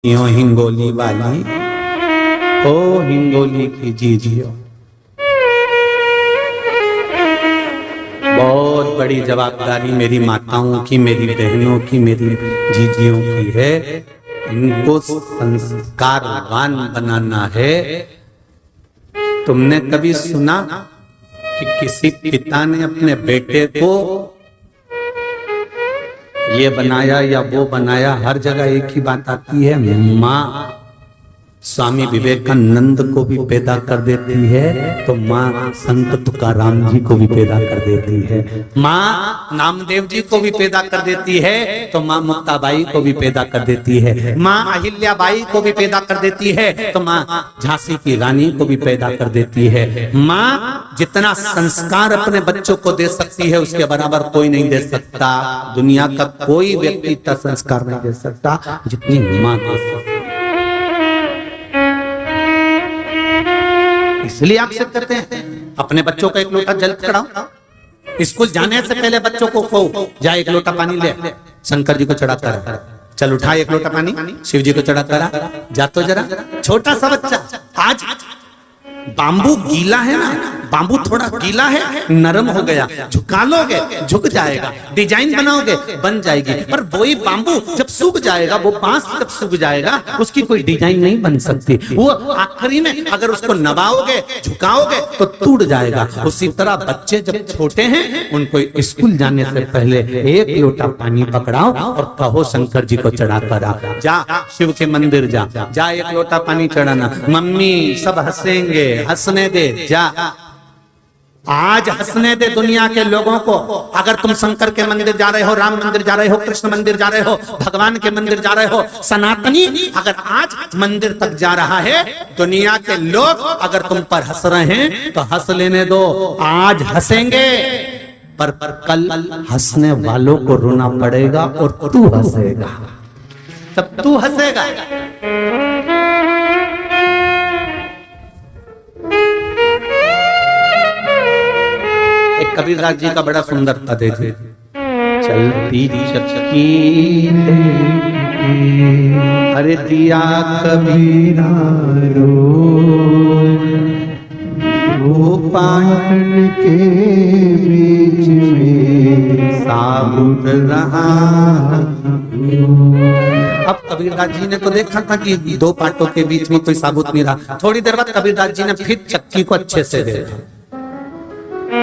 यो हिंगोली वाली, ओ हिंगोली की जीजियो, बहुत बड़ी जवाबदारी मेरी माताओं की, मेरी बहनों की, मेरी जीजियों की है। इनको संस्कारवान बनाना है। तुमने कभी सुना कि किसी पिता ने अपने बेटे को ये बनाया या वो बनाया? हर जगह एक ही बात आती है, माँ। स्वामी विवेकानंद को भी पैदा कर देती है तो माँ संत तुकाराम जी को भी पैदा कर देती है। माँ नामदेव जी को भी पैदा कर देती है तो माँ मुक्ताबाई को भी पैदा कर देती है। माँ अहिल्याबाई को भी पैदा कर देती है तो माँ झांसी की रानी को भी पैदा कर देती है। माँ जितना संस्कार अपने बच्चों को दे सकती है उसके बराबर कोई नहीं दे सकता। दुनिया का कोई व्यक्ति इतना संस्कार नहीं दे सकता जितनी माँ दे सकती। इसलिए आप सब करते हैं अपने बच्चों का एक लोटा जल चढ़ाओ। स्कूल जाने से पहले बच्चों को कहो जा एक लोटा पानी ले, शंकर जी को चढ़ाता रहा। चल उठा एक लोटा पानी, शिव जी को चढ़ाता रहा। जा तो जरा छोटा सा बच्चा। आज बांबू गीला है ना, बांबू थोड़ा गीला है, नरम हो गया, झुका लोगे झुक जाएगा, डिजाइन बनाओगे बन जाएगी। पर वही बांबू जब सूख जाएगा, वो बांस जब सूख जाएगा, उसकी कोई डिजाइन नहीं बन सकती। वो आखिरी में अगर उसको नवाओगे झुकाओगे तो टूट जाएगा। उसी तरह बच्चे जब छोटे हैं उनको स्कूल जाने से पहले एक लोटा पानी पकड़ाओ और कहो शंकर जी को चढ़ा कर आ। जा शिव के मंदिर जा एक लोटा पानी चढ़ाना। मम्मी सब हंसेंगे, हंसने दे जा। आज हंसने दे दुनिया के लोगों को। अगर तुम शंकर के मंदिर जा रहे हो, राम मंदिर जा रहे हो, कृष्ण मंदिर जा रहे हो, भगवान के मंदिर जा रहे हो, सनातनी अगर आज मंदिर तक जा रहा है, दुनिया के लोग अगर तुम पर हंस रहे हैं तो हंस लेने दो। आज हंसेंगे पर कल हंसने वालों को रोना पड़ेगा और तू हंसेगा, तब तू हंसेगा। कबीरदास जी का बड़ा सुंदर था, देखिए। चलती चक्की अरे दिया कबीरा वो पाटन के बीच में साबुत रहा। अब कबीरदास जी ने तो देखा था कि दो पाटों के बीच में कोई साबुत नहीं रहा। थोड़ी देर बाद कबीरदास जी ने फिर चक्की को अच्छे से देखा।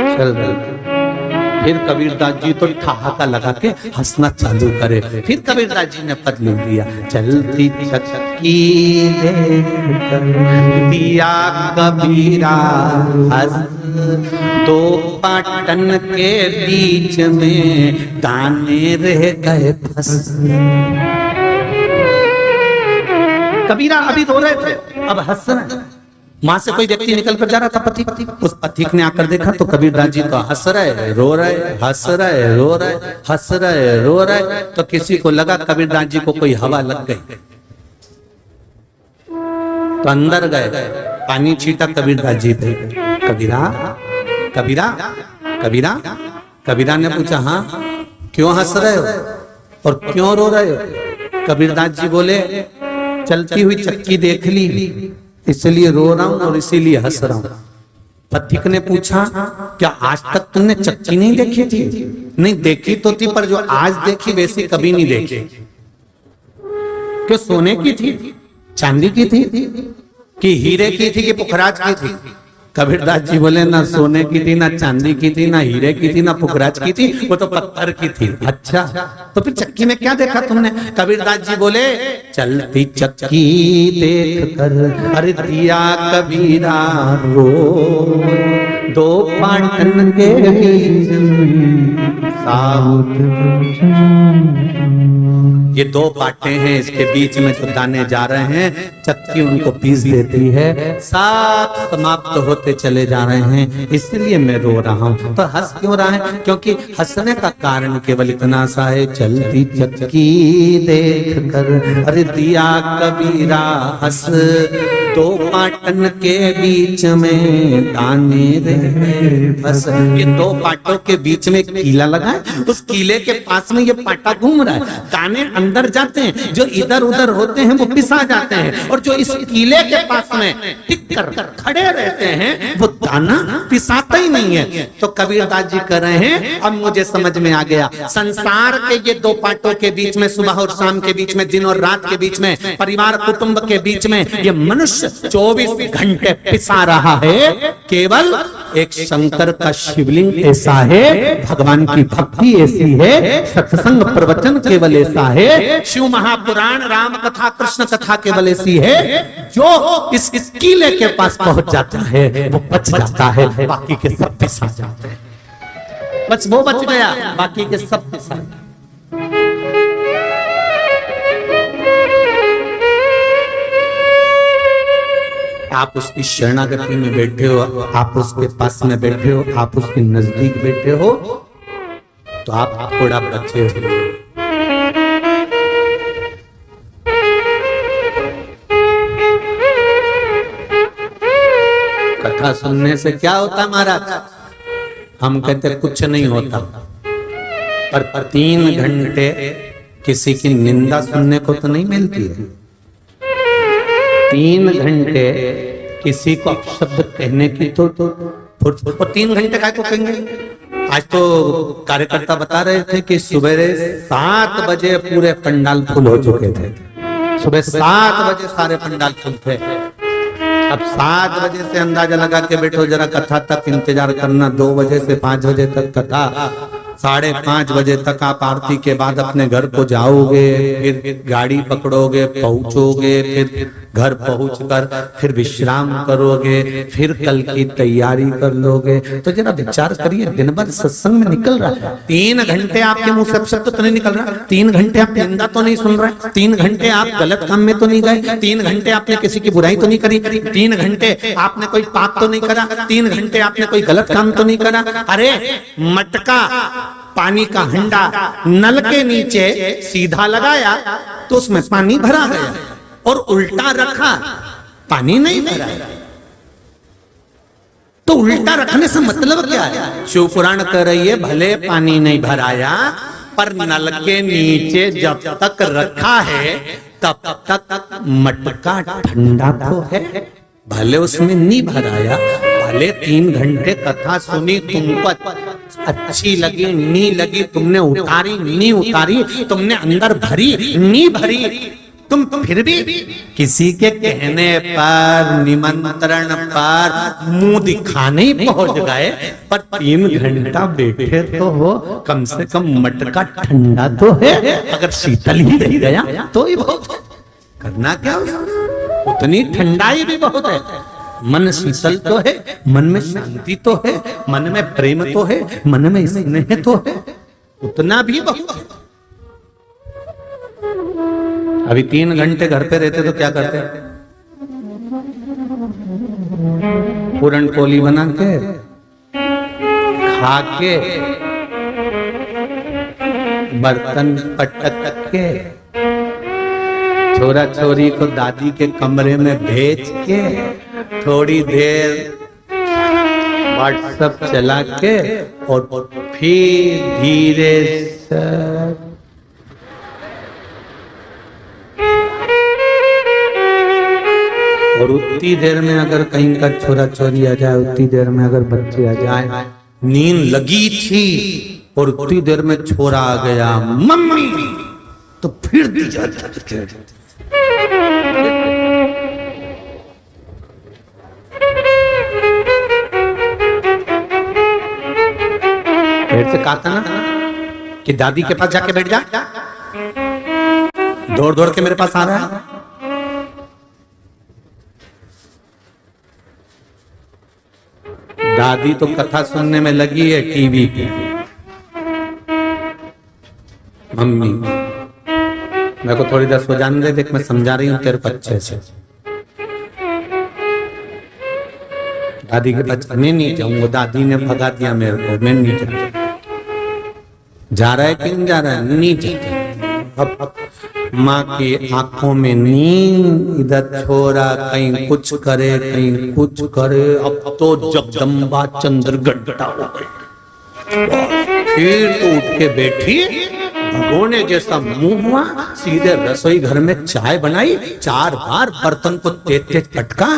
चल फिर कबीरदास जी तो ठहाका लगा के हंसना चालू करे। फिर कबीरदास जी ने पद लिख दिया, चलती चक्की दिया कबीरा हंस, दो पाटन के बीच में दाने रह गए फंस। कबीरा अभी रो रहे थे, अब हंस रहे। मां से कोई व्यक्ति निकल कर जा रहा था, पथिक। उस पथिक ने आकर देखा तो कबीरदास जी तो हंस रहे रो रहे, हंस रहे रो रहे, हंस रहे रो रहे। तो किसी को लगा कबीरदास जी को कोई हवा लग गई तो अंदर गए, पानी छीटा कबीरदास जी पे। कबीरा कबीरा कबीरा कबीरा ने पूछा, हाँ क्यों हंस रहे हो और क्यों रो रहे हो? कबीरदास जी बोले, चलती हुई चक्की देख ली इसलिए रो रहा हूं और इसीलिए हंस रहा हूं। पथिक ने पूछा, क्या आज तक तुमने चक्की नहीं देखी थी? नहीं देखी तो थी, पर जो आज देखी वैसी कभी नहीं देखी। क्यों सोने की थी, चांदी की थी कि हीरे की थी कि पुखराज की थी? कबीरदास जी बोले, ना सोने की थी, ना चांदी की थी, ना हीरे की थी, ना पुखराज की थी, वो तो पत्थर की थी। अच्छा तो फिर चक्की में क्या देखा तुमने? कबीरदास जी बोले, चलती चक्की देख कर अरे दिया कबीरा रो, दो पाटन के बीच में साबुत। ये दो पाटे हैं, इसके बीच में जो दाने जा रहे हैं चक्की उनको पीस देती है, साथ समाप्त होते चले जा रहे हैं, इसलिए मैं रो रहा हूं। तो हंस क्यों रहा है? क्योंकि हंसने का कारण केवल इतना सा है, चलती चक्की देख कर अरे दिया कबीरा हंस, दो पाटन के बीच में दाने रहे बस। ये दो पाटों के बीच में एक कीला लगा है, उस कीले के पास में ये पाटा घूम रहा है, दाने अंदर जाते हैं, जो इधर उधर होते हैं वो पिसा जाते हैं, और जो इस कीले के पास में टिक कर खड़े रहते हैं वो दाना पिसाता ही नहीं है। तो कबीरदास जी कह रहे हैं अब मुझे समझ में आ गया, संसार के ये दो पाटों के बीच में, सुबह और शाम के बीच में, दिन और रात के बीच में, परिवार कुटुंब के बीच में ये मनुष्य 24 घंटे पिसा रहा है। केवल एक शंकर का शिवलिंग ऐसा है, भगवान की भक्ति ऐसी है, सत्संग प्रवचन केवल ऐसा है, शिव महापुराण, राम कथा, कृष्ण कथा केवल ऐसी है, जो इस कीले के पास पहुंच जाता है वो बच जाता है, बाकी के सब पिसा जाते हैं। बस वो बच गया, बाकी के सब पिसा जाते। आप उसकी शरणागति में बैठे हो, आप उसके पास में बैठे हो, आप उसके नजदीक बैठे हो, तो आप थोड़ा बचे हो। कथा सुनने से क्या होता महाराज? हम कहते कुछ नहीं होता, पर 3 घंटे किसी की निंदा सुनने को तो नहीं मिलती है। 3 घंटे किसी को अपशब्द कहने की तो 3 घंटे काय को कहेंगे? आज तो कार्यकर्ता बता रहे थे कि सुबह 7 बजे पूरे पंडाल फुल हो चुके थे। सुबह 7 बजे सारे पंडाल फुल थे। अब 7 बजे से अंदाजा लगा के बैठो, जरा कथा तक इंतजार करना। 2 बजे से 5 बजे तक कथा, 5:30 बजे तक आप आरती के बाद अपने घर को जाओगे, फिर गाड़ी पकड़ोगे, पहुंचोगे, फिर घर पहुंचकर फिर विश्राम करोगे, फिर कल की तैयारी कर लोगे। तो जरा विचार करिए, दिन भर सत्संग में निकल रहा है, 3 घंटे आपके मुंह से शब्द तो नहीं निकल रहा, 3 घंटे आप निंदा तो नहीं सुन रहे, 3 घंटे आप गलत काम में तो नहीं गए, 3 घंटे आपने किसी की बुराई तो नहीं करी, 3 घंटे आपने कोई पाप तो नहीं करा, 3 घंटे आपने कोई गलत काम तो नहीं करा। अरे मटका, पानी का हंडा नल के नीचे सीधा लगाया तो उसमें पानी भरा गया, और उल्टा रखा पानी नहीं भरा। तो उल्टा रखने से मतलब क्या है? शिव पुराण कह रही है भले पानी नहीं भराया, पर नल के नीचे जब तक रखा है तब तक मटका ठंडा तो है। भले उसमें नहीं भराया, भले 3 घंटे कथा सुनी, तुमको अच्छी लगी नहीं लगी, तुमने उतारी नहीं उतारी, तुमने अंदर भरी नहीं भरी, तुम फिर भी किसी के कहने पर, निमंत्रण पर, मुंह दिखाने ही पहुंच गए, पर 3 घंटा बैठे तो हो, कम से कम मटका ठंडा तो है। अगर शीतल ही रह गया तो ही बहुत है। करना क्या, उतनी ठंडाई भी बहुत है। मन शीतल तो है, मन में शांति तो है, मन में प्रेम तो है, मन में स्नेह तो है, उतना भी बहुत है। अभी 3 घंटे घर पे रहते तो क्या करते? पूरन पोली बना के खा के, बर्तन पटक के, छोरा छोरी को दादी के कमरे में भेज के, थोड़ी देर व्हाट्सएप चला के, और फिर धीरे से और उतनी देर में अगर कहीं का छोरा छोरी आ जाए, उतनी देर में अगर बच्चे आ जाए, नींद लगी थी और उतनी देर में छोरा आ गया मम्मी, तो फिर दी जाता से कहा था ना कि दादी के पास जाके बैठ जा, दौड़ दौड़ के मेरे पास आ रहा है। दादी तो कथा सुनने में लगी है टीवी पे। मम्मी मेरे को थोड़ी देर सो जाने दे, देख मैं समझा रही हूँ तेरे को अच्छे से। दादी के पास मैं नहीं जाऊंगा, दादी ने भगा दिया मेरे को, मैं नहीं जाऊंगा। जा रहा है कि नहीं जा रहा है? नहीं जाता। अब माँ की आंखों में नींद, इधर छोरा कहीं कुछ करे कहीं कुछ करे। अब तो जगदम्बा चंद्र घंटा हो गई। फिर तो उठ के बैठी, भगोने जैसा मुंह हुआ, सीधे रसोई घर में चाय बनाई, 4 बार बर्तन को तेज तेज पटका।